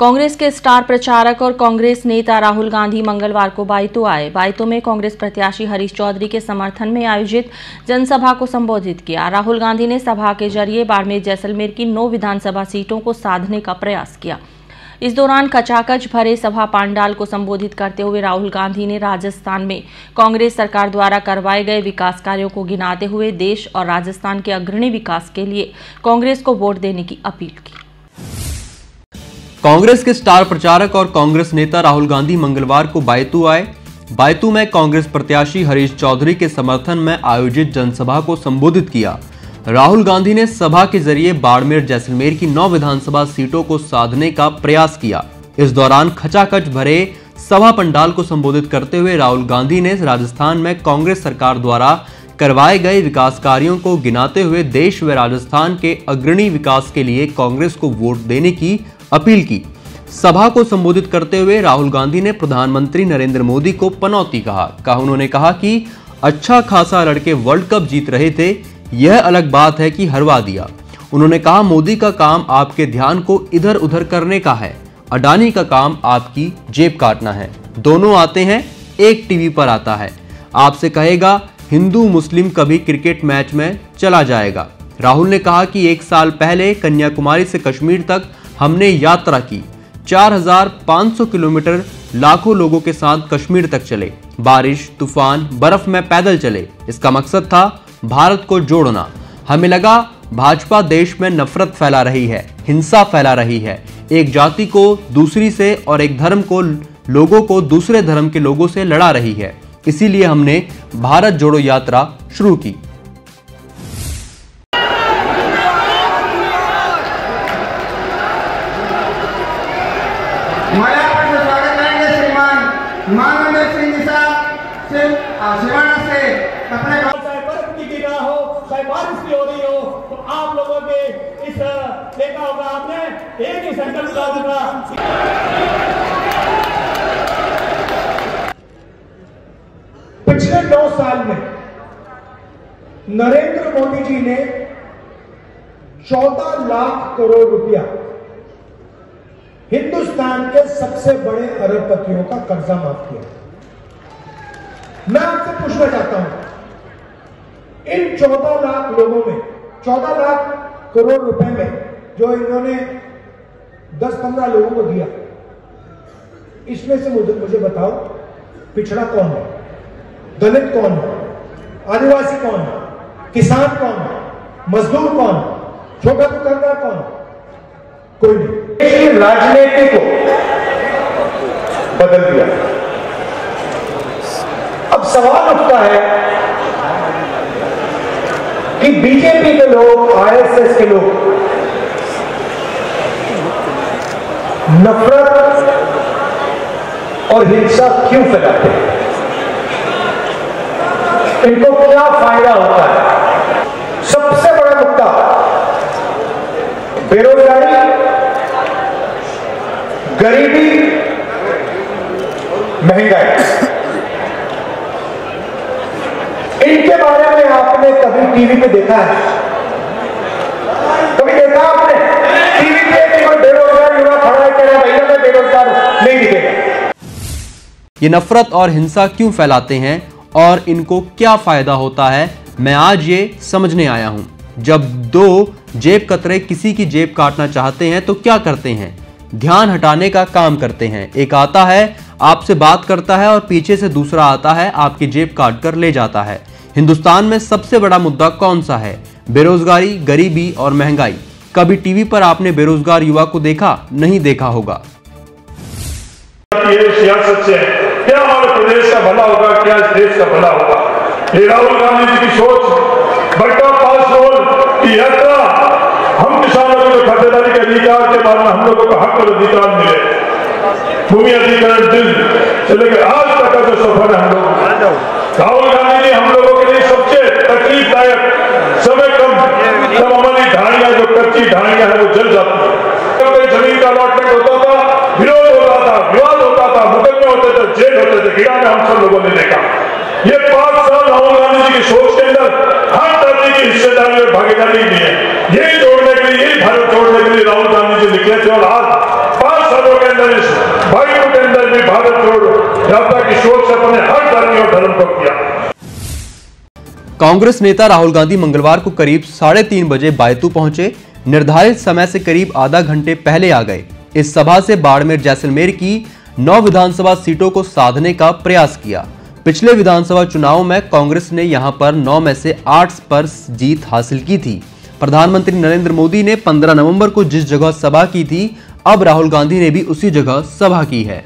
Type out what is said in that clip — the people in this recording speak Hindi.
कांग्रेस के स्टार प्रचारक और कांग्रेस नेता राहुल गांधी मंगलवार को बायतू आए। बायतू में कांग्रेस प्रत्याशी हरीश चौधरी के समर्थन में आयोजित जनसभा को संबोधित किया। राहुल गांधी ने सभा के जरिए बाड़मेर जैसलमेर की 9 विधानसभा सीटों को साधने का प्रयास किया। इस दौरान खचाखच भरे सभा पांडाल को संबोधित करते हुए राहुल गांधी ने राजस्थान में कांग्रेस सरकार द्वारा करवाए गए विकास कार्यों को गिनाते हुए देश और राजस्थान के अग्रणी विकास के लिए कांग्रेस को वोट देने की अपील की। कांग्रेस के स्टार प्रचारक और कांग्रेस नेता राहुल गांधी मंगलवार को बायतू आए। बायतू में कांग्रेस प्रत्याशी हरीश चौधरी के समर्थन में आयोजित जनसभा को संबोधित किया। राहुल गांधी ने सभा के जरिए बाड़मेर जैसलमेर की 9 विधानसभा सीटों को साधने का प्रयास किया। इस दौरान खचाखच भरे सभा पंडाल को संबोधित करते हुए राहुल गांधी ने राजस्थान में कांग्रेस सरकार द्वारा करवाए गए विकास कार्यों को गिनाते हुए देश व राजस्थान के अग्रणी विकास के लिए कांग्रेस को वोट देने की अपील की। सभा को संबोधित करते हुए राहुल गांधी ने प्रधानमंत्री नरेंद्र मोदी को पनौती कहा। उन्होंने कहा कि अच्छा खासा लड़के वर्ल्ड कप जीत रहे थे, यह अलग बात है कि हरवा दिया। उन्होंने कहा मोदी का काम आपके ध्यान को इधर उधर करने का है, अडानी का काम आपकी जेब काटना है। दोनों आते हैं, एक टीवी पर आता है, आपसे कहेगा हिंदू मुस्लिम कभी क्रिकेट मैच में चला जाएगा। राहुल ने कहा कि 1 साल पहले कन्याकुमारी से कश्मीर तक हमने यात्रा की, 4500 किलोमीटर लाखों लोगों के साथ कश्मीर तक चले, बारिश तूफान बर्फ में पैदल चले। इसका मकसद था भारत को जोड़ना। हमें लगा भाजपा देश में नफरत फैला रही है, हिंसा फैला रही है, एक जाति को दूसरी से और एक धर्म को लोगों को दूसरे धर्म के लोगों से लड़ा रही है। इसीलिए हमने भारत जोड़ो यात्रा शुरू की। माननीय सिंह से शिवाना से अपने चाहे बर्फ की गिरा हो, चाहे बारिश की हो रही हो, तो आप लोगों के इस देखा होगा आपने एक ही संकल्प लिया होगा। पिछले 9 साल में नरेंद्र मोदी जी ने 14 लाख करोड़ रुपया हिंदुस्तान के सबसे बड़े अरबपतियों का कर्जा माफ किया। मैं आपसे पूछना चाहता हूं, इन 14 लाख लोगों में 14 लाख करोड़ रुपए में जो इन्होंने 10-15 लोगों को दिया, इसमें से मुझे बताओ पिछड़ा कौन है, दलित कौन है, आदिवासी कौन है, किसान कौन है, मजदूर कौन है, छोटा दुकानदार कौन है? कोई नहीं। राजनीति को बदल दिया। अब सवाल उठता है कि बीजेपी के लोग, आरएसएस के लोग नफरत और हिंसा क्यों फैलाते हैं? इनको क्या फायदा होता है? सबसे बड़ा मुद्दा बेरोजगारी, गरीबी, महंगाई। इनके बारे में आपने कभी टीवी पे देखा है? कभी देखा आपने टीवी पे कोई बेरोजगार युवा खड़ा है, कह रहा है मैं बेरोजगार नहीं दिखेगा? ये नफरत और हिंसा क्यों फैलाते हैं और इनको क्या फायदा होता है, मैं आज ये समझने आया हूं। जब 2 जेब कतरे किसी की जेब काटना चाहते हैं तो क्या करते हैं? ध्यान हटाने का काम करते हैं। एक आता है, आपसे बात करता है और पीछे से दूसरा आता है, आपकी जेब काट कर ले जाता है। हिंदुस्तान में सबसे बड़ा मुद्दा कौन सा है? बेरोजगारी, गरीबी और महंगाई। कभी टीवी पर आपने बेरोजगार युवा को देखा? नहीं देखा होगा। ये सियासत से क्या हमारे प्रदेश का भला होगा, क्या इस देश का भला होगा? ये राहुल गांधी जी की सोच, बट्टा पास रोल की यात्रा, हम किसानों को खातेदारी के अधिकार के बारे में हम लोगों को हक और अधिकार मिले, भूमि अधिकार दिन से लेकर आज तक का जो सफर है हम लोग, राहुल गांधी जी हम लोगों के लिए सबसे तकलीफदायक समय कम, जब हमारी ढाणियां जो कच्ची ढाणियां हैं वो जल जाती है, जमीन का अलॉटमेंट होता था, विरोध होता था, विवाद होता था, मुकदमे होते थे, जेल होते थे, गिरा में हम सब लोगों ने देखा। ये 5 साल राहुल गांधी जी की सोच के अंदर हर तरह की हिस्सेदारी और भागीदारी नहीं है। यही जोड़ने के लिए, यही भारत जोड़ने के लिए राहुल गांधी जी निकले थे और आज 5 सालों ने भाइयों के अंदर भी भारत छोड़ो यात्रा की सोच से अपने हर धर्मी और धर्म को किया। कांग्रेस नेता राहुल गांधी मंगलवार को करीब 3:30 बजे बायतू पहुंचे। निर्धारित समय से करीब आधा घंटे पहले आ गए। इस सभा से बाड़मेर जैसलमेर की 9 विधानसभा सीटों को साधने का प्रयास किया। पिछले विधानसभा चुनाव में कांग्रेस ने यहां पर 9 में से 8 पर जीत हासिल की थी। प्रधानमंत्री नरेंद्र मोदी ने 15 नवंबर को जिस जगह सभा की थी, अब राहुल गांधी ने भी उसी जगह सभा की है।